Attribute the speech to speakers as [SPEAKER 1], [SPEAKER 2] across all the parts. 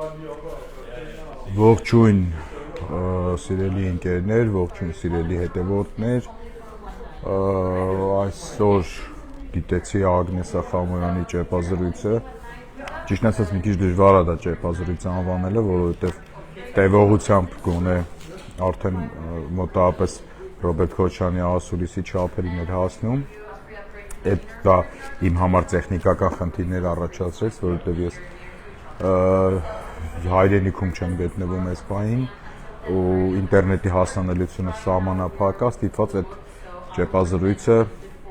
[SPEAKER 1] Ողջույն սիրելի ընկերներ, ողջույն սիրելի հետևորդներ, այսօր գիտեցի Ագնես Ախամոյանի ճեպազրույցը, ճիշտ ասած մի քիչ դժվար է դա ճեպազրույցը անվանելը, որովհետև տևողությամբ գոնե արդեն մոտավորապես Ռոբերտ Քոչարյանի ասուլիսի չափերին էր հասնում, դա իմ համար տեխնիկական խնդիրներ առաջացրեց, որովհետև ես հայրենիքում չեմ գտնվում այս պահին ու ինտերնետի հասանելիությունը սահմանափակ է, ստիպված այդ ճեպազրույցը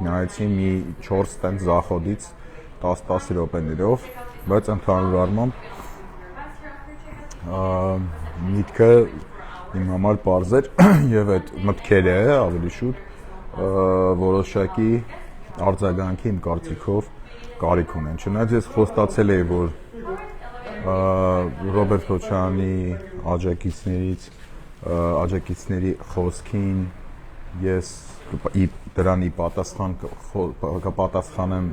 [SPEAKER 1] նայեցի մի 4 տենց զախոդից 10 րոպեներով, բայց ընդհանուր առմամբ միտքը իմ համար պարզ էր եւ այդ մտքերը ավելի շուտ որոշակի արձագանքի իմ կարծիքով կարիք ունեն, չնայած ես խոստացել էի, որ Ռոբերտ Քոչարյանի աջակիցների խոսքին ես դրան կպատասխանեմ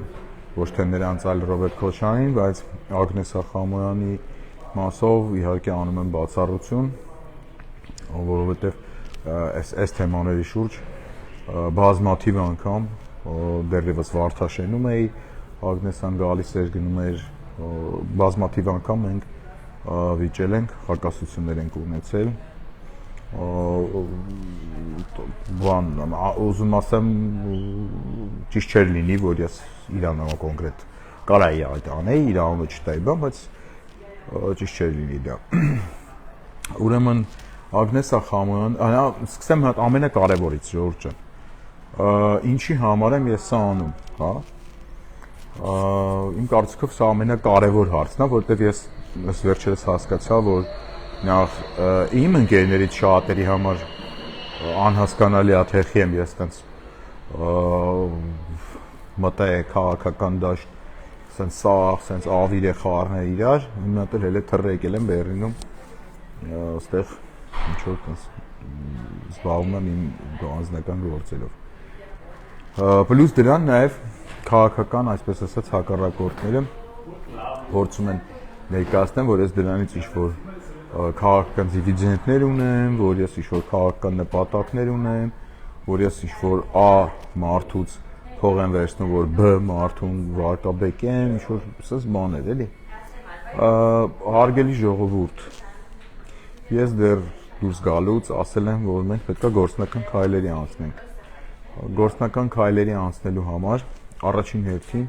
[SPEAKER 1] ոչ թե նրանց, այլ Ռոբերտ Քոչարյանին, բայց Ագնես Ախամոյանի մասով իհարկե անում եմ բացառություն, որովհետև այս թեմաների շուրջ բազմաթիվ անգամ դեռևս Վարդաշենում էի, Ագնեսան գալիս էր գնում էր բազմաթիվ անգամ մենք վիճել ենք, հակասություններ ենք ունեցել, ուզում ասեմ ճիշտ չէր լինի, որ ես իրան կոնկրետ կարայի այդ անեի, իր անունը չտայի բան, բայց ճիշտ չէր լինի դա։ Ուրեմն Ագնես Ախամոյան, սկսեմ ամենակարևորից, Ժորժ ջան, ինչի համար եմ ես սա անում, հա? Իմ կարծիքով սա ամենակարևոր հարցն է, որովհետև ես վերջերս հասկացա, որ նախ իմ ընկերներից շատերի համար անհասկանալի է, թե խի եմ ես տենց մտա է քաղաքական դաշտ, սենց սաղ, սենց ավիր է խառնել իրար, մի հատ էլ թռ եկել եմ Բեռլինում, ստեղ ինչ-որ տենց զբաղվում եմ իմ անձնական գործերով։ Պլյուս դրան նաև քաղաքական, այսպես ասած, հակառակորդները փորձում են ներկայացնել, որ ես դրանից ինչ-որ քաղաքական դիվիդենտներ ունեմ, որ ես ինչ-որ քաղաքական նպատակներ ունեմ, որ ես ինչ-որ A մարդուց փող եմ վերցնում, որ B մարդուն վարկաբեկեմ, ինչ-որ ասես բաներ, էլի։ Հարգելի ժողովուրդ, ես դեռ դուրս գալուց ասել եմ, որ մենք պետք է գործնական քայլերի անցնենք։ Գործնական քայլերի անցնելու համար առաջին հերթին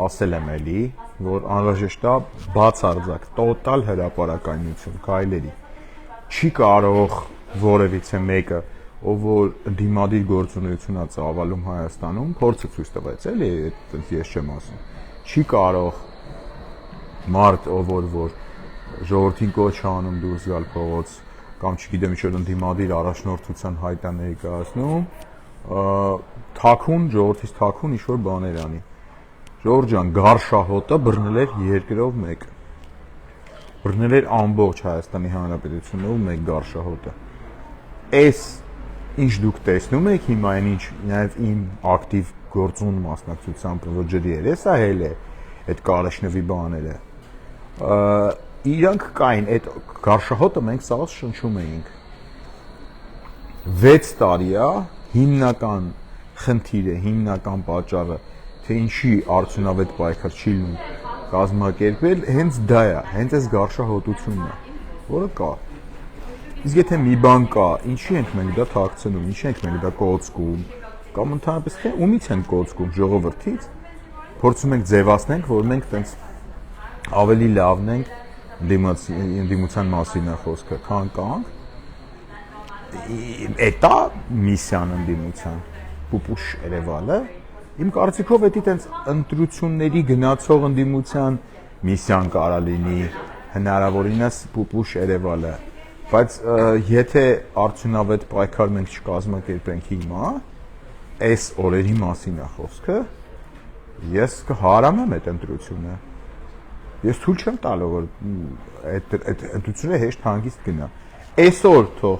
[SPEAKER 1] ասել եմ էլի, որ անհրաժեշտ է բացարձակ, տոտալ հրապարակայնություն քայլերի։ Չի կարող որևիցե մեկը, ով որ դիմադիր գործունեություն է ծավալում Հայաստանում, փորձը ցույց տվեց, էլի, այդպես ես չեմ ասում։ Չի կարող մարդ, ով որ ժողովրդին կոչ է անում դուրս գալ փողոց, կամ չգիտեմ ինչ-որ ընդդիմադիր առաջնորդության հայտ է ներկայացնում, թաքուն, ժողովրդից թաքուն ինչ-որ բաներ անի։ Ժողովուրդ ջան, Գարշահոտը բռնել էր երկրով մեկ, բռնել էր ամբողջ Հայաստանի Հանրապետությունով մեկ Գարշահոտը։ Այս ինչ դուք տեսնում եք հիմա, ինչ նաև իմ ակտիվ գործուն մասնակցությամբ, որ ջրի էր, էսա հել է այդ Կարեշնևի բաները։ Իրանք կային, այդ Գարշահոտը մենք սաղ շնչում էինք։ 6 տարի է հիմնական խնդիրը, հիմնական պատճառը, թե ինչի արդյունավետ պայքար չի լինում կազմակերպել, հենց դա է, հենց այս գարշահոտությունն է, որը կա։ Իսկ եթե մի բան կա, ինչի ենք մենք դա թաքցնում, ինչի ենք մենք դա կոծկում, կամ ընդհանրապես թե ումից ենք կոծկում, ժողովրդից, փորձում ենք ձևացնենք, որ մենք տենց ավելի լավն ենք, ընդդիմության մասին է խոսքը, քան կանք, էտա միսիան ընդդիմության, պուպուշ Երևանը, իմ կարծիքով էդի տենց ընտրությունների գնացող ընդդիմության միսիան կարա լինի, հնարավորինս պուպուշ Երևանը, բայց եթե արդյունավետ պայքար մենք չկազմակերպենք հիմա, այս օրերի մասին է խոսքը, ես կհարամեմ այդ ընտրությունը, ես թույլ չեմ տալու, որ այդ ընտրությունը հեշտ հանգիստ գնա, այսօր թող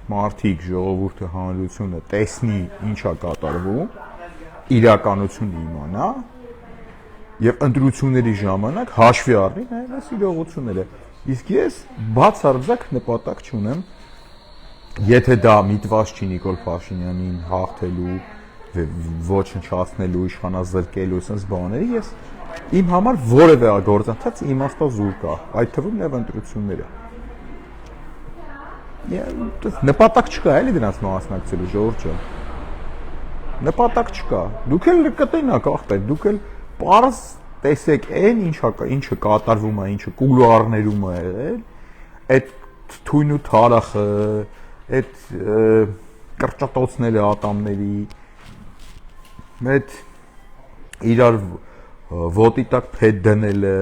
[SPEAKER 1] մարդիկ, ժողովուրդը, հանրությունը տեսնի ինչա կատարվում, իրականությունը իմանա եւ ընտրությունների ժամանակ հաշվի առնի նաեւ այս իրողությունները։ Իսկ ես բացարձակ նպատակ չունեմ, եթե դա միտված չի Նիկոլ Փաշինյանին հաղթելու, ոչնչացնելու, իշխանազրկելու sense բաների, ես իմ համար որևէ գործընթաց իմաստազուր կա, այդ թվում նաև ընտրությունները։ Նպատակ չկա էլի դրանց մասնակցելու ժողովուրդ ջան։ Նպատակ չկա։ Դուք էլ կտենաք ախպեր, դուք էլ պարզ տեսեք այն ինչը կատարվում է, ինչը կուլուարներում է եղել, այդ թույն ու թարախը, այդ կրճատոցները ատամների, այդ իրար ոտի տակ փետ դնելը,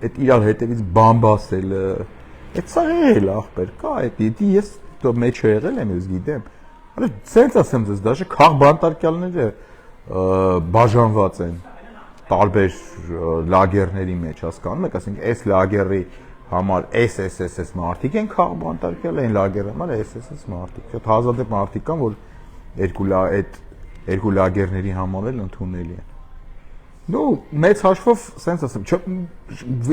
[SPEAKER 1] այդ իրար հետևից բամբասելը, այդ սա եղել ախպեր, կա այդ, ես մեջը եղել եմ, ես գիտեմ։ Սենց ասեմ ձեզ, դաժե քաղ բանտարկյալները բաժանված են տարբեր լագերների մեջ, հասկանում եք, ասենք, այս լագերի համար SSSS մարդիկ են քաղ բանտարկյալ, այն լագերի համար SSS մարդիկ, շատ հազարդեպ մարդիկ կան, որ երկու լագերների համար էլ ընդունելի են։ Նու մեծ հաշվով սենց ասեմ,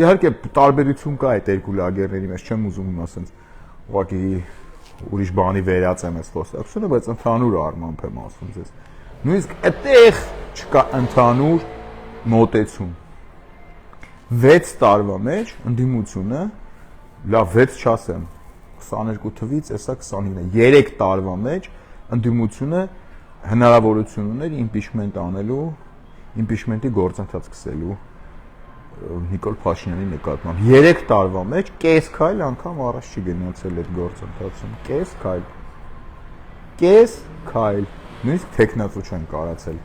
[SPEAKER 1] իհարկե տարբերություն կա այդ երկու լագերների մեջ, չեմ ուզում հիմա սենց ուղղակի ուրիշ բանի վերածեմ այս խոսակցությունը, բայց ընդհանուր առմամբ եմ ասում ձեզ։ Նույնիսկ այդտեղ չկա ընդհանուր մոտեցում։ 6 տարվա մեջ ընդդիմությունը, լավ 6 չասեմ, 22 թվից էսա 29-ը, 3 տարվա մեջ ընդդիմությունը հնարավորություն ուներ իմպիչմենտ անելու, իմպիչմենտի գործընթաց սկսելու Նիկոլ Փաշինյանի նկատմամբ 3 տարվա մեջ կես քայլ անգամ առաջ չի գնացել այդ գործընթացում, կես քայլ, նույնիսկ տեխնացու չեն կարացել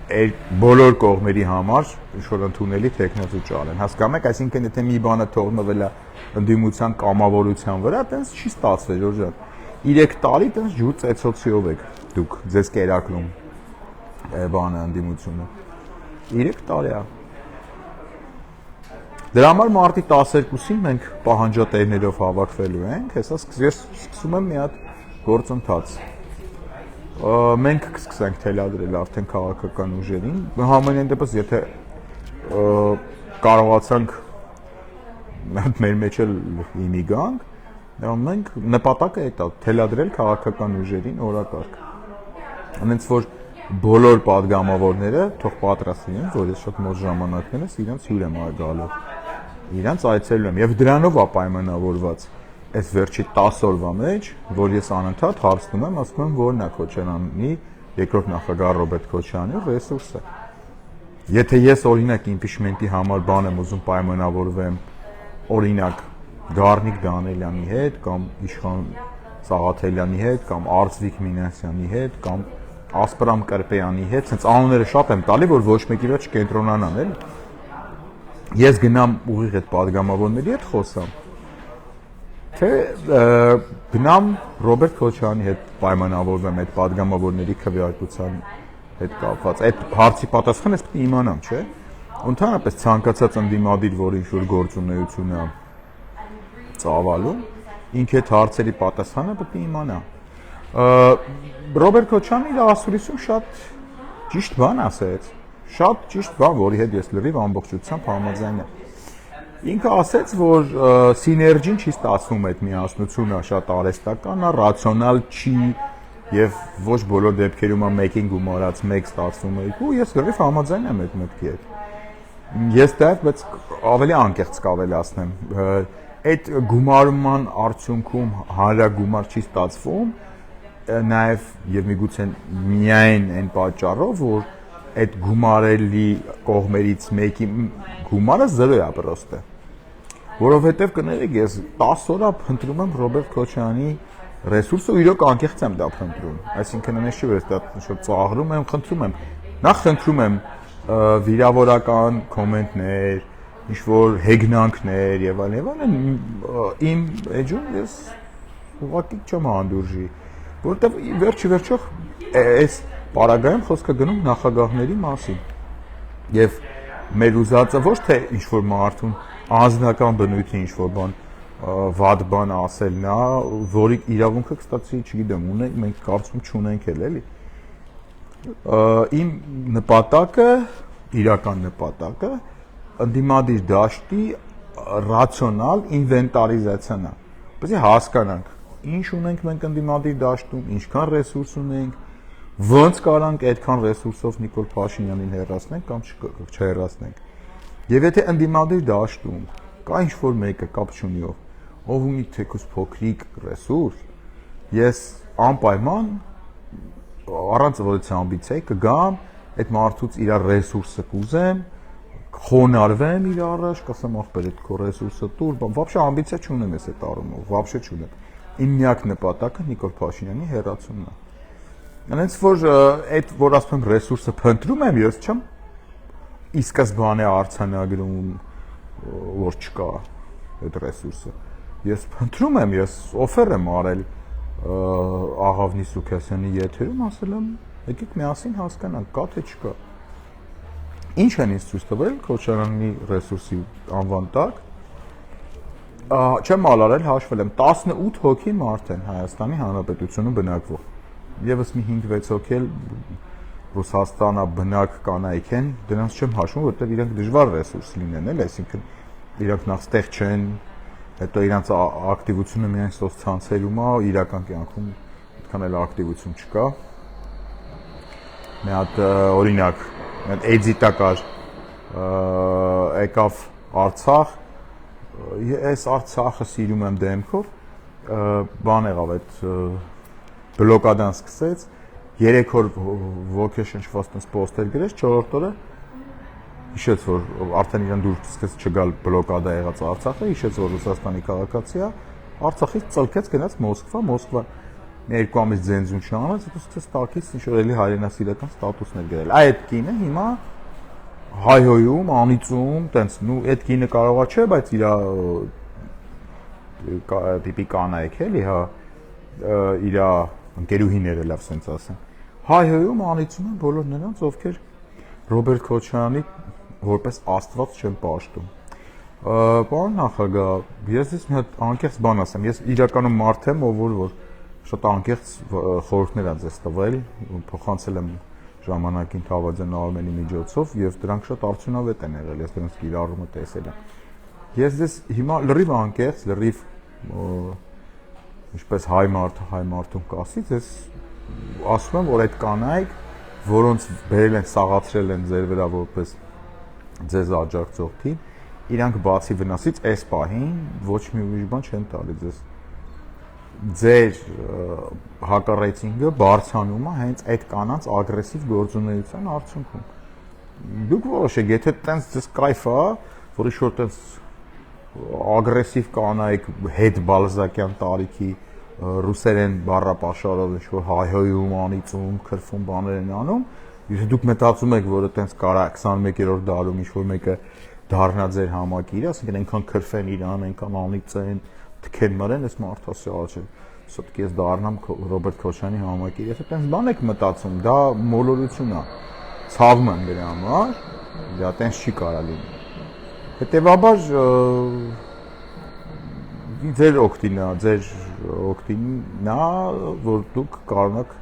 [SPEAKER 1] բոլոր կողմերի համար ինչ-որ ընդունելի տեխնացու ճարեն, հասկանում եք, այսինքն եթե մի բանը թողնվել է ընդդիմության կամավորության վրա, տենց չի ստացվել, Ժորժ ջան, 3 տարի տենց ջուր ծեծոցիով եք դուք ձեզ կերակրում բանը ընդդիմությունը, 3 տարի է։ Դրա համար մարտի 12-ին մենք պահանջատերներով հավաքվելու ենք, հեսա ես սկսում եմ մի հատ գործընթաց։ Մենք կսկսենք թելադրել արդեն քաղաքական ուժերին, համենայն դեպս եթե կարողացանք մեր մեջ էլ իմի գանք, մենք նպատակը է դա թելադրել քաղաքական ուժերին օրակարգ։ Այնց որ բոլոր падգամավորները թող պատրաստ լինեն, որ ես շատ մոտ ժամանակներս իրենց հյուր եմ գալու։ Իրենց այցելում եմ եւ դրանով է պայմանավորված այս վերջի 10 օրվա մեջ, որ ես անընդհատ հարցնում եմ, ասում եմ, որն է Քոչարյանի երկրորդ նախագահ Ռոբերտ Քոչարյանի ռեսուրսը։ Եթե ես օրինակ իմպիչմենտի համար բան եմ ուզում պայմանավորվեմ, օրինակ Գառնիկ Դանիելյանի հետ կամ Իշխան Սաղաթելյանի հետ կամ Արծվիկ Մինասյանի հետ կամ Ասպրամ Կրպեյանի հետ, ցենց անունները շատ եմ տալի, որ ոչ մեկի վրա չկենտրոնանան, էլի։ Ես գնամ ուղիղ այդ падգամավորների հետ խոսամ, թե գնամ Ռոբերտ Քոչարյանի հետ պայմանավորվեմ այդ падգամավորների քվեարկության հետ կապված։ Այդ հարցի պատասխանը ես պետք է իմանամ, չէ՞։ Ընդհանրապես ցանկացած ընդդիմադիր, որ ինչ-որ գործունեություն է ծավալում, ինքը այդ հարցերի պատասխանը պետք է իմանա։ Ռոբերտ Քոչարյանը իր ասուլիսում շատ ճիշտ բան ասեց, շատ ճիշտ բան, որի հետ ես լրիվ ամբողջությամբ համաձայն եմ։ Ինքը ասեց, որ սիներգին չի ստացվում այդ միասնությունը շատ արհեստական է, ռացիոնալ չի եւ ոչ բոլոր դեպքերում է մեկին գումարած մեկ ստացվում է երկու, ես լրիվ համաձայն եմ այդ մտքի հետ։ Ես դա բայց ավելի անկեղծ կավելացնեմ, այդ գումարման արդյունքում հանրագումար չի ստացվում, նաեւ եւ միգուցե միայն այն պատճառով, որ այդ գումարելի կողմերից մեկի գումարը 0 է պրոստը, որովհետև կներեք ես 10 օր փնտրում եմ Ռոբերտ Քոչարյանի ռեսուրսը ու իրոք անկեղծ եմ դա փնտրում, այսինքն այնպես չի որ ես դա ինչ-որ ծաղրում եմ, խնդրում եմ, նախ խնդրում եմ վիրավորական կոմենտներ, ինչ-որ հեգնանքներ եւ այլն, իմ էջում ես ուղղակի չեմ հանդուրժի, որովհետև վերջի այս պարագայում խոսքը գնում նախագահների մասին եւ մեր ուզածը ոչ թե ինչ-որ մարդուն անձնական բնույթի ինչ-որ բան վատ բան ասելն է, որի իրավունքը կստացի, չգիտեմ, ունենք, մենք կարծում չունենք էլի։ Իմ նպատակը, իրական նպատակը ընդդիմադիր դաշտի ռացիոնալ ինվենտարիզացիան է։ Բացի հասկանանք, ինչ ունենք մենք ընդդիմադիր դաշտում, ինչքան ռեսուրս ունենք, ոնց կարանք այդքան ռեսուրսով Նիկոլ Փաշինյանին հեռացնենք կամ չհեռացնենք։ Եվ եթե ընդդիմադիր դաշտում կա ինչ-որ մեկը կապ չունի ով ունի թեկուզ փոքրիկ ռեսուրս, ես անպայման առանց որևէ ամբիցիայի կգամ այդ մարդուց իր ռեսուրսը կուզեմ, խոնարհվեմ իր առաջ, կասեմ ախպեր այդ քո ռեսուրսը տուր, вообще ամբիցիա չունեմ ես այդ առումով, вообще չունեմ։ Իմ միակ նպատակը Նիկոլ Փաշինյանի հեռացումն է։ Այնց որ այդ որ ասում եմ ռեսուրսը փնտրում եմ, ես չեմ ի սկզբանե արձանագրում որ չկա այդ ռեսուրսը։ Ես փնտրում եմ, ես օֆեր եմ արել Աղավնի Սուքասյանի եթերում, ասել եմ եկեք միասին հասկանանք, կա թե չկա։ Ինչ են ինձ ցույց տվել Քոչարյանի ռեսուրսի անվան տակ։ Չեմ ալարել, հաշվել եմ 18 հոգի մարդ են Հայաստանի Հանրապետությունում բնակվող։ Եվս մի 5-6 հոգի էլ Ռուսաստանա բնակ կանայք են, դրանց չեմ հաշվում, որովհետև իրենք դժվար ռեսուրս լինեն, էլ, այսինքն իրենք նախ ստեղ չեն, հետո իրանց ակտիվությունը միայն սոցցանցերում է, իրական կյանքում այդքան էլ ակտիվություն չկա։ Մի հատ օրինակ, մի հատ էդիտա կար, եկավ Արցախ, ես Արցախը սիրում եմ դեմքով, բան եղավ այդ բլոկադան սկսեց, 3 օր ոգեշնչված տես պոստեր գրեց, 4-րդ օրը հիշեց, որ արդեն իրան դուր սկսեց չգալ բլոկադա եղած Արցախը, հիշեց, որ Ռուսաստանի քաղաքացի է, Արցախից ծլկեց գնաց Մոսկվա, մի 2 ամիս ձենձուն չանեց, հետո սկսեց տակից ինչ-որ էլի հայրենասիրական ստատուսներ գրել։ Այդ կինը հիմա հայհոյում, անիծում, տենց, այդ կինը կարողա չէ, բայց իր տիպի կանայք էլի, հա, իր ընկերուհիները լավ սենց ասեն։ Հայհոյում անիծում են բոլոր նրանց, ովքեր Ռոբերտ Քոչարյանի որպես աստված չեն պաշտում։ Պարոն նախագահ, ես մի հատ անկեղծ բան ասեմ, ես իրականում մարդ եմ, որ շատ անկեղծ խորհուրդներ եմ ձեզ տվել, փոխանցել եմ ժամանակին Թավադյան Արմենի միջոցով եւ դրանք շատ արդյունավետ են եղել, ես դրանց կիրառումը տեսել եմ։ Ես ձեզ հիմա լրիվ անկեղծ, լրիվ ինչպես հայ մարդուն կասից, ես ասում եմ, որ այդ կանայք, որոնց բերել են, սաղացրել են ձեր վրա որպես ձեզ աջակցող թիմ, իրանք բացի վնասից այս պահին ոչ մի ուրիշ բան չեն տալի ձեզ։ Ձեր հակառեյտինգը բարձրանում է հենց այդ կանանց ագրեսիվ գործունեության արդյունքում։ Դուք որոշեք, եթե տենց ձեզ կայֆ է, որ ինչ-որ տենց ագրեսիվ կանայք հետ բալզակյան տարիքի ռուսերեն բառապաշարով ինչ-որ հայհոյում, անիծում, քրֆում բաներ են անում, եթե դուք մտածում եք, որ տենց կարա 21-րդ դարում ինչ-որ մեկը դառնա ձեր համակիրը, ասենք այնքան քրֆեն իրան, այնքան անիծեն, թքեն մրեն, այս մարդասյալ չէ։ Սոտք ես դառնամ Ռոբերտ Քոչարյանի համակիր, եթե տենց բան եք մտածում, դա մոլորություն է։ Ցավում եմ դրա համար, դա տենց չի կարա լինի։ Հետևաբար ձեր օգտին է, որ դուք կարողանաք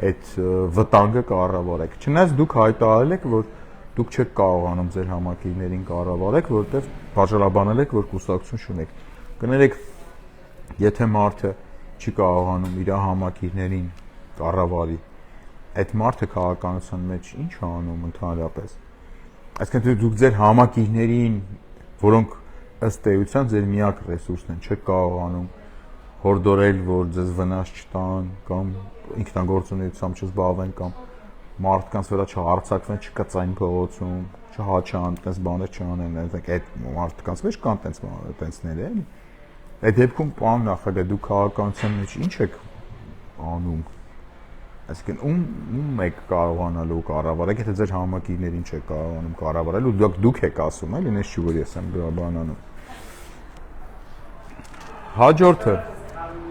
[SPEAKER 1] այդ վտանգը կառավարեք։ Չնայած դուք հայտարարել եք, որ դուք չեք կարողանում ձեր համակիրներին կառավարեք, որովհետև բաժանաբանել եք, որ կուսակցություն չունեք։ Կներեք, եթե մարդը չի կարողանում իր համակիրներին կառավարի, այդ մարդը քաղաքականության մեջ ինչ է անում ընդհանրապես։ Այսինքն դուք ձեր համակիրներին, որոնք ըստ էության ձեր միակ ռեսուրսն են, չեք կարողանում հորդորել, որ ձեզ վնաս չտան կամ ինքնագործունեությամբ չզբաղվեն կամ մարդկանց վրա չհարցակվեն, չկծային փողոցում, չհաչան, այդպես բաներ չանեն, այդ մարդկանց մեջ կան այդտենցներ էլի։ Այդ դեպքում պարոն նախագահ, դուք քաղաքականության մեջ ինչ եք անում։ Այսինքն ում եք կարողանալու կառավարել, եթե ձեր համակիրներին չեք կարողանում կառավարել ու դուք եք ասում, էլի, ես չի որ ես եմ բանանում։ Հաջորդը,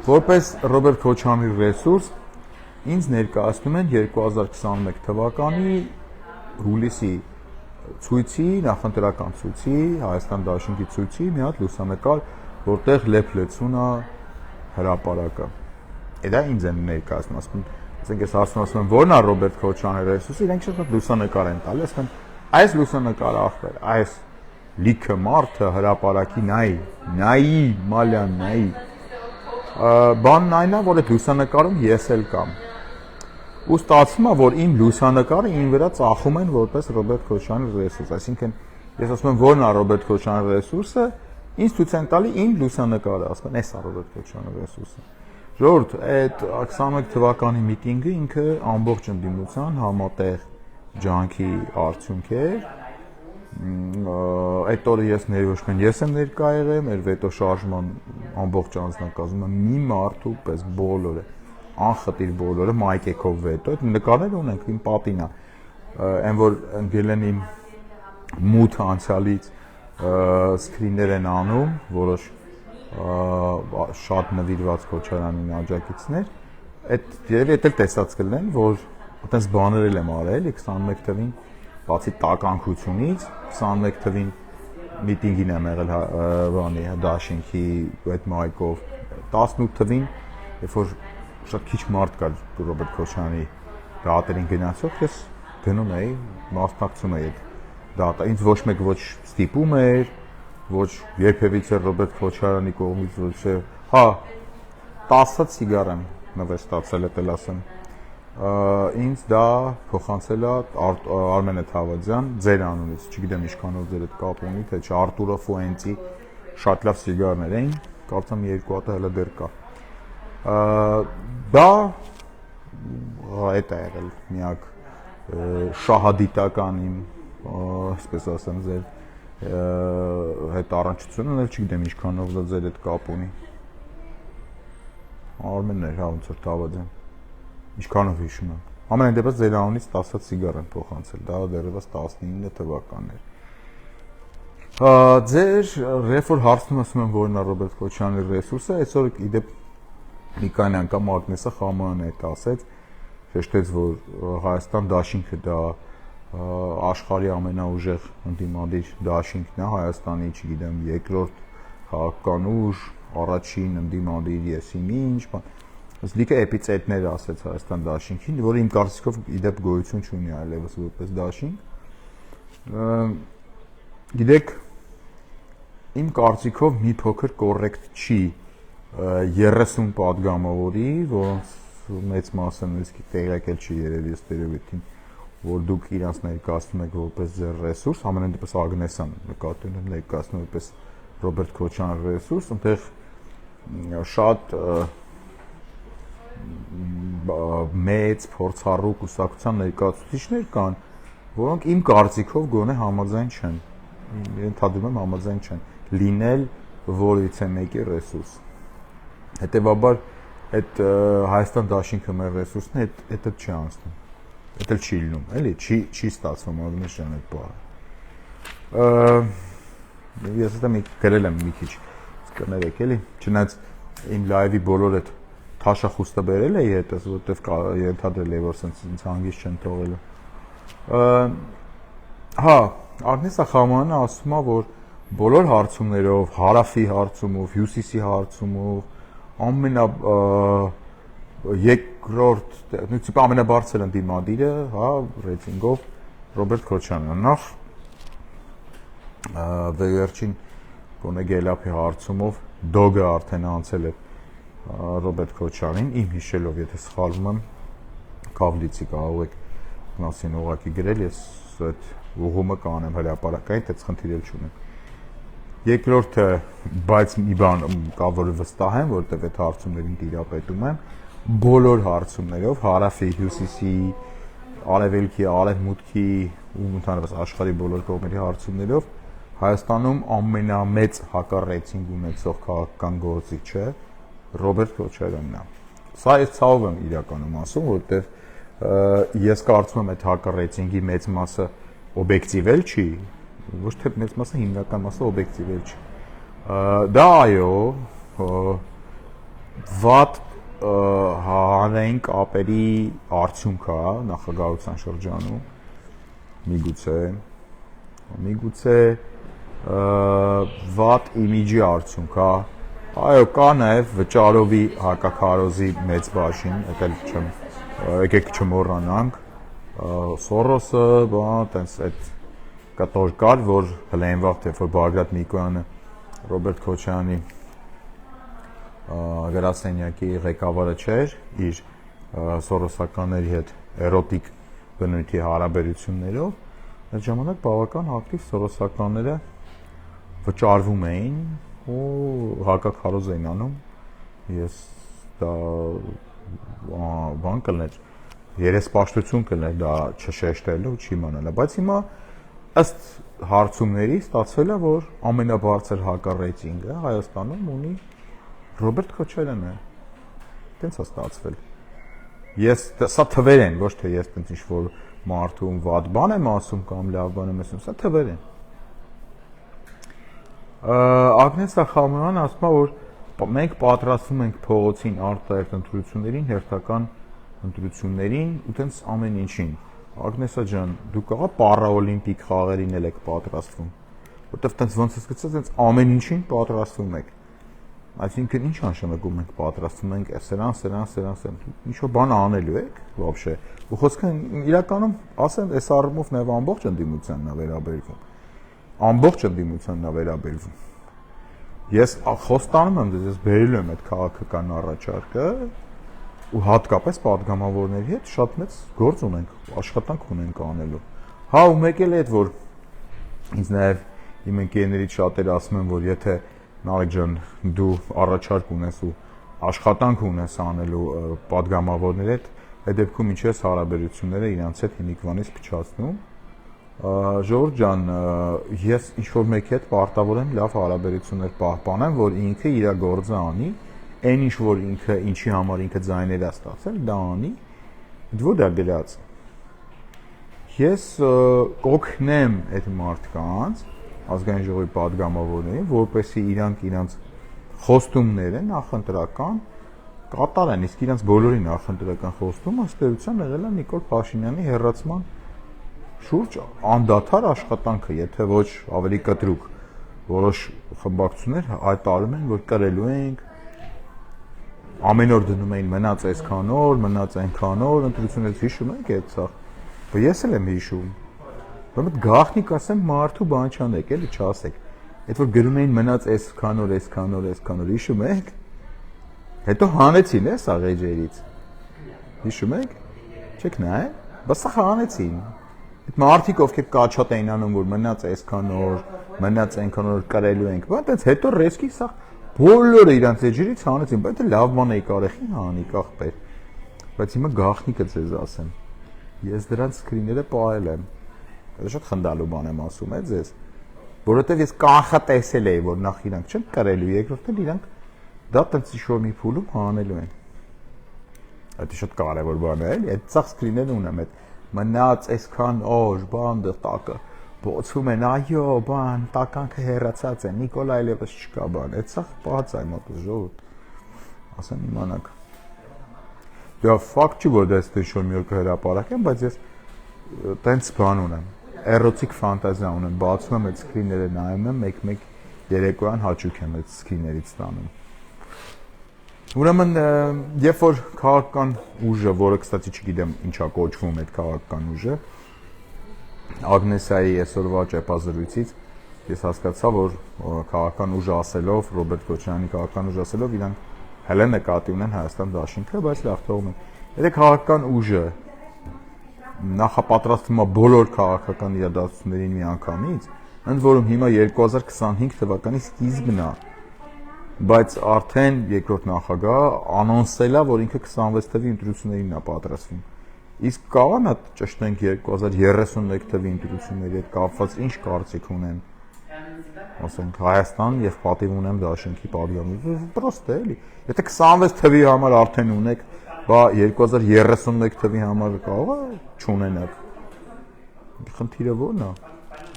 [SPEAKER 1] որպես Ռոբերտ Քոչարյանի ռեսուրս, ինձ ներկայացնում են 2021 թվականի հուլիսի ցույցի, նախընտրական ցույցի, Հայաստան Դաշնքի ցույցի մի հատ լուսանկար, որտեղ Լեփլեցուն է հրապարակը։ Դա ինձ են ներկայացնում, ասում են, ասենք ես ասում եմ, ո՞րն է Ռոբերտ Քոչարյանի ռեսուրսը, իրենք շատ լուսանկար են տալի, ասում են, այս լուսանկարը ախպեր, այս լիքը մարդը հրապարակի նայի մալյան նայի բանն այն է, որ այդ լուսանկարում ես էլ կամ ու ստացվում է, որ իմ լուսանկարը իմ վրա ծախում են որպես Ռոբերտ Քոչարյանի ռեսուրս, այսինքն ես ասում եմ որն է Ռոբերտ Քոչարյանի ռեսուրսը, ինձ ցույց են տալի իմ լուսանկարը, ասում են էս է Ռոբերտ Քոչարյանի ռեսուրսը։ Ժողովուրդ, այդ 21 թվականի միտինգը ինքը ամբողջ ընդդիմության համատեղ ջանքի արդյունք էր։ Այդ օրը ես ներողություն ես եմ ներկա եղել, մեր վետո շարժման ամբողջ անձնակազմը մի մարդու պես բոլորը, անխտիր բոլորը մայքեքով վետո, այդ նկարները ունենք իմ պատին է, այն որ ընկել են իմ մութ անցյալից սկրիններ են անում, որոշ շատ նվիրված Քոչարյանին աջակիցներ, այդ երևի էլ տեսած կլինեն, որ այտենց բաներ եմ արել 21 թվին, բացի տականքությունից 21 թվին միտինգին եմ եղել բանի դաշինքի այդ մայքով 18 թվին, երբ որ շատ քիչ մարդ կար Ռոբերտ Քոչարյանի դատերին գնացող, ես գնում էի, մասնակցում էի այդ դատա, ինձ ոչ մեկ ոչ ստիպում էր, ոչ երբևիցե Ռոբերտ Քոչարյանի կողմից ոչ է, հա 10 ցիգար եմ նվեր ստացել էլ ասեմ, ինձ դա փոխանցել է Արմենե Թավադյան ձեր անունից, չգիտեմ ինչքանով ձեր այդ կապ ունի, թե չէ Արտուրո Ֆուենտի շատ լավ սիգարներ էին, կարծեմ 2 հատ հələ դեռ կա։ Դա այդ է եղել միակ շահադիտական իմ, այսպես ասեմ, ձեր հետ առնչությունը, էլ չգիտեմ ինչքանով դա ձեր այդ կապ ունի։ Արմենն էր, հա ոնց որ Թավադյան։ Ինչքանով հիշում եմ։ Ամենայն դեպս ձեր անունից 10 ցիգար են փոխանցել, դա դեռևս 19 թվականն էր։ Ձեր երբ որ հարցնում ասում եմ որն է Ռոբերտ Քոչարյանի ռեսուրսը, այսօր իդեպ մի քանի անգամ Ագնեսը Խամանն է ասեց, շեշտեց, որ Հայաստան դաշինքը դա աշխարհի ամենաուժեղ ընդդիմադիր դաշինքն է, Հայաստանի, չգիտեմ, երկրորդ քաղաքական ուժ, առաջին ընդդիմադիր եսիմի, ինչ բան։ Ըստ լիքը էպիցենտրներ ասեց Հայաստան դաշինքին, որը իմ կարծիքով իդեպ գոյություն չունի այլևս որպես դաշինք։ Գիտեք, իմ կարծիքով մի փոքր կոռեկտ չի 30 падգամավորի, որոնց մեծ մասը նույնիսկ տեղյակ չի երևի ըստ երևույթին, որ դուք իրանց ներկայացնում եք որպես ձեր ռեսուրս, ամենայն դեպս Ագնեսան նկատի ունեմ ներկայացնում որպես Ռոբերտ Քոչարյան ռեսուրս, այնտեղ շատ մեծ փորձառու կուսակցության ներկայացուցիչներ կան, որոնք իմ կարծիքով գոնե համաձայն չեն, ենթադրում եմ համաձայն չեն լինել որևիցե մեկի ռեսուրս։ Հետևաբար այդ Հայաստան դաշինքը մեր ռեսուրսն է, դա չի անցնում, դա չի լինում, էլի, չի ստացվում Ագնես ջան այդ բանը։ Ես դա գրել եմ մի քիչ, կներեք էլի, չնայած իմ լայվի բոլոր այդ թաշախուստը բերել էի հետս, որտեվ ենթադրել էի, որ սենց հանգիստ չեն թողելու։ Հա, Ագնեսա Խամանյանը ասում է, որ բոլոր հարցումներով, հարավի հարցումով, հյուսիսի հարցումով, երկրորդ, նույնիսկ ամենաբարձր ընդդիմադիրը, հա, ռեյտինգով Ռոբերտ Քոչարյանն նախ վերջին գոնե Գելափի հարցումով դոգը արդեն անցել է Ռոբերտ Քոչարյանին, իմ հիշելով, եթե սխալվում եմ, Կավլիցի կարող եք մասին ուղղակի գրել, ես այդ ուղումը կանեմ հրապարակային, դա խնդիր չունեմ։ Երկրորդը, բայց մի բան կա, որ վստահ եմ, որտեղ այդ հարցումներին տիրապետում եմ, բոլոր հարցումներով, հարավի, հյուսիսի, արևելքի, արևմուտքի ու ընդհանրապես աշխարհի բոլոր կողմերի հարցումներով Հայաստանում ամենամեծ հակառեյտինգ ունեցող քաղաքական գործիչը Ռոբերտ Քոչարյանն է։ Սա ես ցավով եմ իրականում ասում, որովհետև ես կարծում եմ այդ հակառեյտինգի մեծ մասը օբյեկտիվ չի, ոչ թե մեծ մասը հիմնական մասը օբյեկտիվ չի։ Դա այո, վատ հանրային կապերի արդյունք է նախագահության շրջանում, միգուցե վատ իմիջի արդյունք է, այո, կա նաև Վճարովի հակաքարոզի մեծ բաժին, եկեք չմոռանանք, Սորոսը, տենց այդ կտոր կար, որ հլենվաղ թե որ Բարգրատ Նիկոյանը Ռոբերտ Քոչարյանի գրասենյակի ղեկավարը չէր իր սորոսականների հետ էրոտիկ բնույթի հարաբերություններով այդ ժամանակ բավական ակտիվ սորոսականները վճարվում էին ու հակաքարոզ էին անում ես դա բան կլներ երեսպաշտություն կլներ դա չշեշտելու չիմանալը բայց հիմա ըստ հարցումների ստացվել է որ ամենաբարձր հակառեյտինգը Հայաստանում ունի Ռոբերտ Քոչարյանը տենց է ստացվել ես սա թվեր են ոչ թե ես տենց ինչ-որ մարդու վատ բան եմ ասում կամ լավ բան եմ ասում սա թվեր են Ագնես Ախամյանը ասում է որ մենք պատրաստվում ենք փողոցին արտահերտ ընտրություններին հերթական ընտրություններին ու տենց ամեն ինչին Ագնեսա ջան դու կաղա պարաօլիմպիկ խաղերին էլ եք պատրաստվում որտեվ տենց ոնց է սկսած տենց ամեն ինչին պատրաստվում եք այսինքն ինչ նշանակում ենք պատրաստվում ենք սրան ինչ-որ բան անելու եք вообще ու խոսքը իրականում ասեմ այս առումով նաև ամբողջ ընդդիմությանն է վերաբերվում ամբողջ ընդդիմությանն է վերաբերվում ես խոստանում եմ դες ես բերելու եմ այդ քաղաքական առաջարկը ու հատկապես падգամավորների հետ շատ մեծ գործ ունենք աշխատանք ունենք անելու հա ու մեկ էլ այդ որ ինձ նաև իմ ընկերներից շատերը ասում են որ եթե Նարեկ ջան դու առաջարկ ունես ու աշխատանք ունես անելու падգամավորների հետ այդ դեպքում ինչ ես հարաբերությունները իրանց հետ հիմիկվանից փչացնում Ժողովուրդ ջան, ես ինչ-որ մեկի հետ պարտավոր եմ լավ հարաբերություններ պահպանեմ, որ ինքը իր գործը անի, այն ինչ որ ինքը ինչի համար ինքը ձայներ է ստացել, դա անի, դու դա գրած։ Ես կօգնեմ այդ մարդկանց, ազգային ժողովի падգամավորներին, որպեսզի իրանք խոստումները նախընտրական կատարեն, իսկ իրանք բոլորի նախընտրական խոստումը ըստ էության եղել է Նիկոլ Փաշինյանի հեռացման շուրջ անդադար աշխատանքը, եթե ոչ ավելի կտրուկ որոշ խմբակցություններ հայտարարում են, որ կրելու ենք ամեն օր դնում էին մնաց այսքան օր, մնաց այնքան օր, ընտրությունից հիշում եք այդ սա։ Բայց ես էլ եմ հիշում։ Բայց գաղտնիք ասեմ մարդու բան չանեք, էլի չասեք։ Այդ որ գրում էին մնաց այսքան օր, հիշում եք։ Հետո հանեցին է սա ղեջերից։ Հիշում եք։ Չեք նայել, բայց սա հանեցին։ Այդ մարդիկ ովքեր կաչատ էին անում որ մնաց այսքան օր, մնաց այնքան օր կրելու ենք, բայց այդպես հետո ռեսկի սա բոլորը իրանց էջերից հանեցին, բայց դա լավ բան էի կարեխին հանի կախպեր։ Բայց հիմա գաղտնիքը ձեզ ասեմ։ Ես դրանց սկրիները պահել եմ։ Դա շատ խնդալու բան եմ ասում է ձեզ, որովհետև ես կանխատեսել էի, որ նախ իրանք չեն կրելու, երկրորդն իրանք դա տենց ինչ-որ մի փուլում հանելու են։ Դա շատ կարևոր բան է, էլի, այդ ցախ սկրիները ունեմ այդ մնաց այսքան օր, բան դե տակը բոցում են, այո, բան, տականքը հեռացած է, Նիկոլայ Լևս չկա բան, այդ սա պահած այ մոտ ժողովուրդ, ասեմ իմանաք։ Դա ֆակտ չի, որ դա ստեշոր մի օր կհրապարակեմ, բայց ես տենց բան ունեմ, էրոտիկ ֆանտազիա ունեմ, բացում եմ այդ սկրիները, նայում եմ, մեկ-մեկ երեկոյան հաճույք եմ այդ սկրիներից ստանում։ Ուրեմն, երբ որ քաղաքական ուժը, որը կստացի չգիտեմ ինչա կոչվում այդ քաղաքական ուժը, Ագնեսայի այսօրվա ճեպազրույցից ես հասկացա, որ քաղաքական ուժ ասելով, Ռոբերտ Քոչարյանի քաղաքական ուժ ասելով, իրանք հələ նկատի ունեն Հայաստան դաշինքը, բայց լավ թողում են։ Եթե քաղաքական ուժը նախապատրաստվում է բոլոր քաղաքական իրադարձություններին միանգամից, ընդ որում հիմա 2025 թվականի սկիզբն է, բայց արդեն երկրորդ նախագահ անոնսել է, որ ինքը 26 թվականի ընտրություններին է պատրաստվում։ Իսկ կարող է ճշտենք 2031 թվականի ընտրությունների հետ կապված ինչ կարծիք ունեն։ Ասենք Հայաստան եւ պատիվ ունեմ դաշինքի падգամավորը, պրոստ է էլի։ Եթե 26 թվականի համար արդեն ունեք, բա 2031 թվականի համար կարող է չունենաք։ Խնդիրը ո՞րն է։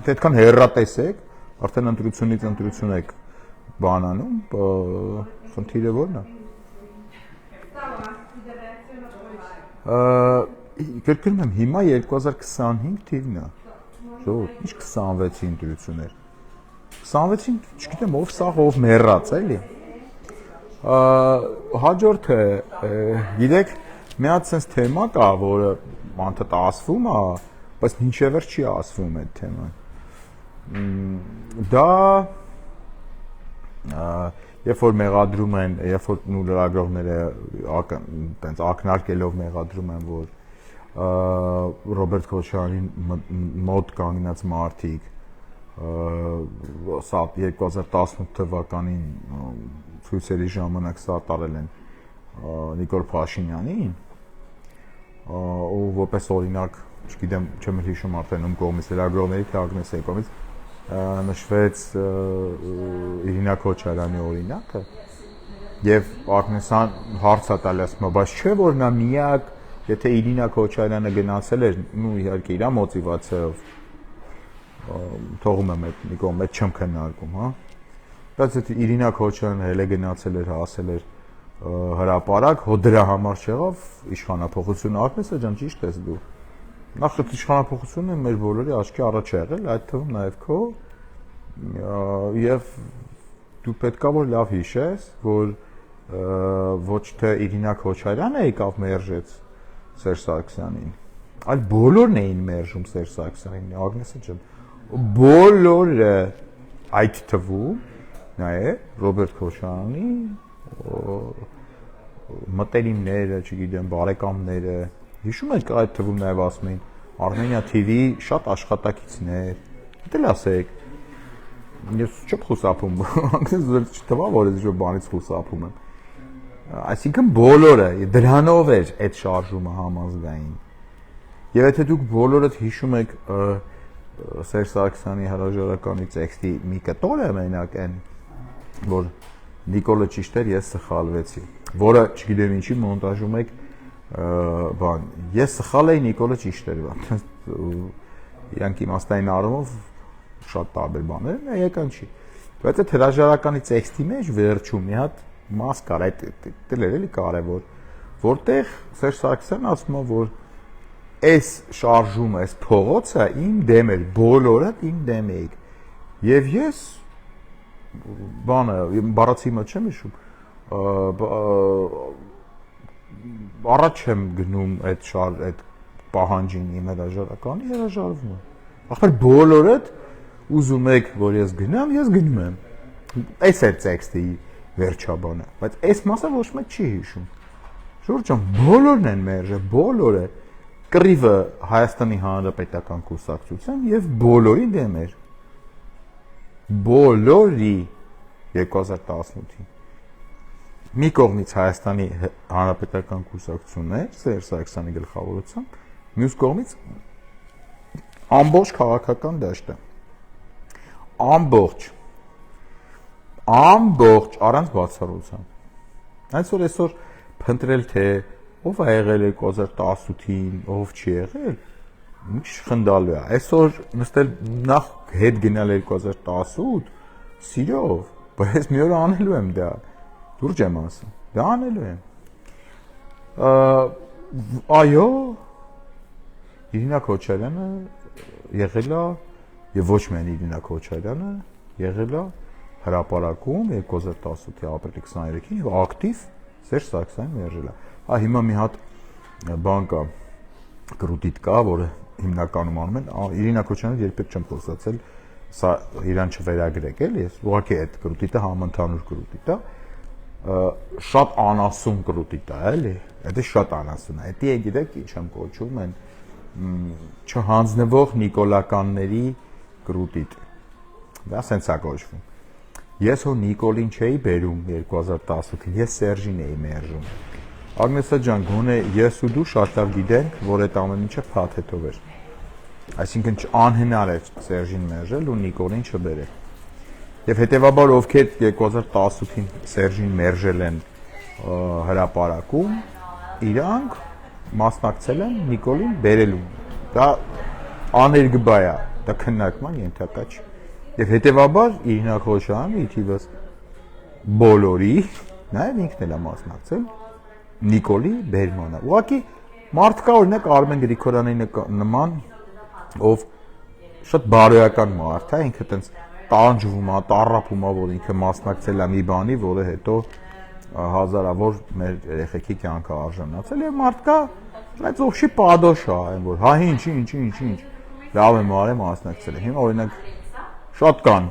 [SPEAKER 1] Եթե այդքան հեռատես եք, արդեն ընտրությունից ընտրություն եք բանանում, խնդիրը ո՞րն է։ Կրկնում եմ, հիմա 2025 թիվն է։ Ժողովուրդ, ինչ 26-ի ընտրություններ։ 26-ին, չգիտեմ, ով սաղ, ով մեռած, էլի։ Հաջորդը, գիտեք, մի հատ sense թեմա կա, որը անդադ ասվում է, բայց մինչև չի ասվում այդ թեման։ Դա երբ որ մեղադրում են, երբ որ լրագրողները այտենց ակնարկելով մեղադրում են, որ Ռոբերտ Քոչարյանին մոտ կանգնած մարդիկ սա 2018 թվականին ցույցերի ժամանակ սատարել են Նիկոլ Փաշինյանին, ու որպես օրինակ, չգիտեմ, չեմ հիշում արդեն ում կողմից լրագրողների թե Ագնեսայի կողմից նշվեց Իրինա Քոչարյանի օրինակը, եւ Ագնեսան հարց է տալիս, բայց չէ որ նա միակ, եթե Իրինա Քոչարյանը գնացել էր, ու իհարկե իր մոտիվացիայով թողում եմ այդ մի կողմ, այդ չեմ քննարկում, հա, բայց եթե Իրինա Քոչարյանը հենց գնացել էր, հասել էր հրապարակ, հո դրա համար չեղավ իշխանափոխությունը, Ագնեսա ջան, ճիշտ ես դու։ Նախ իշխանափոխությունը մեր բոլորի աչքի առաջ է եղել, այդ թվում նաև քո, եւ դու պետքա որ լավ հիշես, որ ոչ թե Իրինա Քոչարյանը եկավ մերժեց Սերժ Սարգսյանին, այլ բոլորն էին մերժում Սերժ Սարգսյանին, Ագնեսա ջան, բոլորը, այդ թվում նաև Ռոբերտ Քոչարյանի մտերիմները, չգիտեմ, բարեկամները, հիշում եք այդ թվում նաև ասում էին Armenia TV-ի շատ աշխատակիցներ, դել ասեք, ես չեմ խուսափում, անգլիզ չթվա որ ես ինչ-որ բանից խուսափում եմ, այսինքն բոլորը, դրանով էր այդ շարժումը համազգային, եւ եթե դուք բոլորդ հիշում եք Սերժ Սարգսյանի հրաժարականի տեքստի մի կտորը մենակ այն, որ Նիկոլը ճիշտ էր, ես սխալվեցի, որը չգիտեմ ինչի մոնտաժում եք բան, ես սխալ էի, Նիկոլը ճիշտ էր, իրանք իմաստային առումով շատ տարբեր բաներ են, եկան չի, բայց այդ հրաժարականի տեքստի մեջ վերջում մի հատ մաս կար, այդ դել էր էլի կարևոր, որտեղ Սերժ Սարգսյանն ասում է, որ այս շարժումը, այս փողոցը իմ դեմ էր, բոլորը իմ դեմ էիք, եւ ես բանը, բառացիմը չեմ հիշում, առաջ եմ գնում այդ պահանջին իմ հրաժարականի, հրաժարվում եմ, ախր բոլորդ ուզում եք, որ ես գնամ, ես գնում եմ, այս է տեքստի վերջաբանը, բայց այս մասը ոչ մեկ չի հիշում, Ժորժ ջան, բոլորն են մերժել, բոլորը, կռիվը Հայաստանի Հանրապետական կուսակցության եւ բոլորի դեմ էր, բոլորի 2018-ին, մի կողմից Հայաստանի Հանրապետական կուսակցությունն էր, Սերժ Սարգսյանի գլխավորությամբ, մյուս կողմից ամբողջ քաղաքական դաշտը, ամբողջ առանց բացառության, այսօր փնտրել թե ով է եղել 2018-ին, ով չի եղել, ինչ խնդալու է, այսօր նստել նախ հետ գնալ 2018, սիրով, բայց մի օր անելու եմ դա, դուրջ եմ ասում, դա անելու եմ, այո, Իրինա Քոչարյանը եղել է, եւ ոչ միայն Իրինա Քոչարյանը եղել է հրապարակում 2018-ի ապրիլի 23-ին եւ ակտիվ Սերժ Սարգսյանին մերժել է, հիմա մի հատ բան կա, կրուտիտ կա, որը հիմնականում անում են, Իրինա Քոչարյանը երբեք չեմ խոսացել, սա իրան չվերագրեք էլ, ես ուղղակի այդ կրուտիտը համընդհանուր կրուտիտ է, շատ անասուն կրուտիտ է, էլի, դա շատ անասուն է, դա գիտեք ինչ եմ կոչում են չհանձնվող նիկոլականների կրուտիտ, դա սենց է կոչվում, ես հո Նիկոլին չէի բերում 2018-ին, ես Սերժին էի մերժում, Ագնեսա ջան, գոնե ես ու դու շատ լավ գիտենք, որ այդ ամեն ինչը փաթեթով էր, այսինքն անհնար էր Սերժին մերժել ու Նիկոլին չբերել, եւ հետեւաբար ովքեր 2018-ին Սերժին մերժել են հրապարակում, իրանք մասնակցել են Նիկոլին բերելու, դա աներկբա է, դա քննարկման ենթակա չի, եւ հետեւաբար Իրինա Քոչարյանը ի թիվս բոլորի, նաեւ ինքն էլ է մասնակցել Նիկոլի բերմանը, ուղղակի մարդ կա օրինակ Արմեն Գրիգորյանի նման, ով շատ բարոյական մարդ է, ինքը տենց տանջվում է, տառապում է, որ ինքը մասնակցել է մի բանի, որը հետո հազարավոր մեր երեխեքի կյանքը արժանացել եւ մարդ կա, բայց ովշի պադոշ է, այն որ հա ինչ, լավ եմ արել մասնակցել։ Հիմա օրինակ շատ կան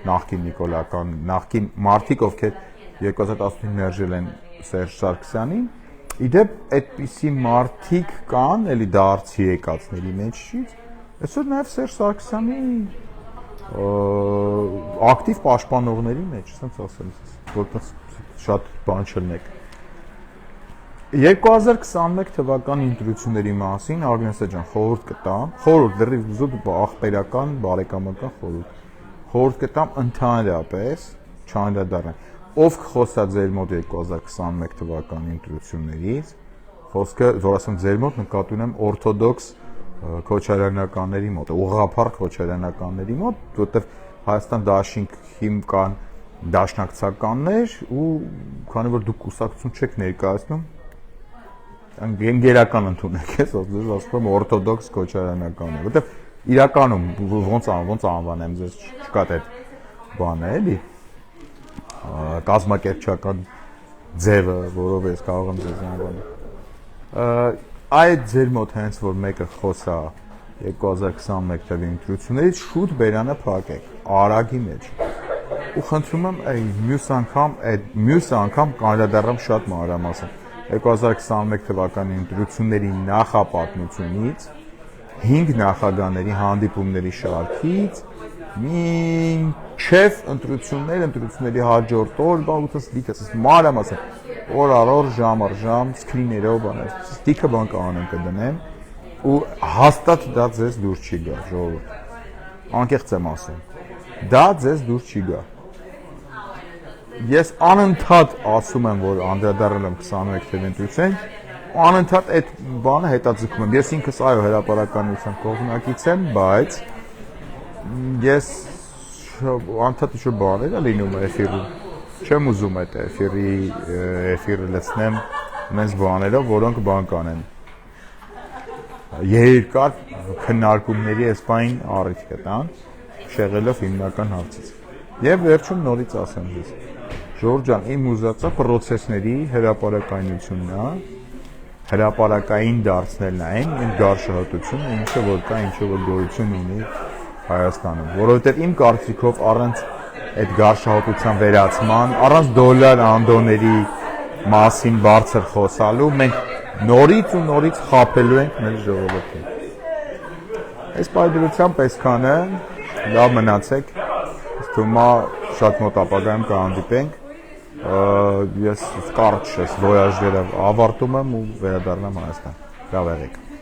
[SPEAKER 1] նախկին նիկոլական, նախկին մարդիկ, ովքեր 2015 մերժել են Սերժ Սարգսյանին, իդեպ այդպիսի մարդիկ կան, էլի դարձի եկածների մեջից, այսօր նաև Սերժ Սարգսյանի ակտիվ պաշտպանողների մեջ, ասենց ասեմ, որպես շատ բան չլնեք։ 2021 թվականի ընտրությունների մասին Ագնեսա ջան խորհուրդ կտամ, խորհուրդ դեռ զուտ ախպերական, բարեկամական խորհուրդ կտամ ընդհանրապես չանդրադառնալ։ Ով կխոսա ձեր մոտ 2021 թվականի ընտրություններից, խոսքը, որ ասեմ ձեր մոտ նկատի ունեմ օրթոդոքս քոչարյանականների մոտ, ուղղափառ քոչարյանականների մոտ, որտեղ Հայաստան դաշինք հիմքան դաշնակցականներ ու քանի որ դուք կուսակցություն չեք ներկայացնում, գերական ընդունեք, ես ասում եմ օրթոդոքս քոչարյանականներ, որտեղ իրականում ոնց անվանեմ ձեզ չկա այդ բանը էլի կազմակերպչական ձևը, որով ես կարող եմ ձեզ անվանել։ Այդ ձեր մոտ հենց որ մեկը խոսա 2021 թվականի ընտրություններից շուտ բերանը փակեք արագի մեջ ու խնդրում եմ մյուս անգամ կանրադառնամ շատ մանրամասն 2021 թվականի ընտրությունների նախապատմությունից 5 նախագահների հանդիպումների շարքից մինչև ընտրությունների հաջորդ օր բաղուտս դիքս մանրամասն օր առ օր, ժամ առ ժամ, սկրիներով բաներ, ստիքը բան կանեմ կդնեմ ու հաստատ դա ձեզ դուր չի գա, ժողովուրդ, անկեղծ եմ ասում, դա ձեզ դուր չի գա, ես անընդհատ ասում եմ, որ անդրադառնում եմ 21 թվականի ընտրության, անընդհատ այդ բանը հետաձգում եմ, ես ինքս այո հրապարականության կողմնակից եմ, բայց ես անդադար ինչ-որ բաներ է լինում էֆիրում, չեմ ուզում այդ էֆիրը լցնեմ մենց բաներով, որոնք բան կանեն, երկար քննարկումների էսպային առիթ կտան, շեղելով հիմնական հարցից, և վերջում նորից ասեմ ձեզ, Ժորժ ջան, իմ ուզածը պրոցեսների հրապարակայնությունն է, հրապարակային դարձնելն է այն գարշահոտությունը, ինչը որ կա, ինչը որ գոյություն ունի Հայաստանում, որովհետև իմ կարծիքով առանց այդ գարշահոտության վերացման, առանց դոլար անդոնների մասին բարձր խոսալու, մենք նորից ու նորից խաբելու ենք մեր ժողովրդին։ Այս պայմանությամբ այսքանը, լավ մնացեք, թվում է շատ մոտ ապագայում կհանդիպենք, ես կարճ ես վոյաժները ավարտում եմ ու վերադառնամ Հայաստան։ Լավ եղեք։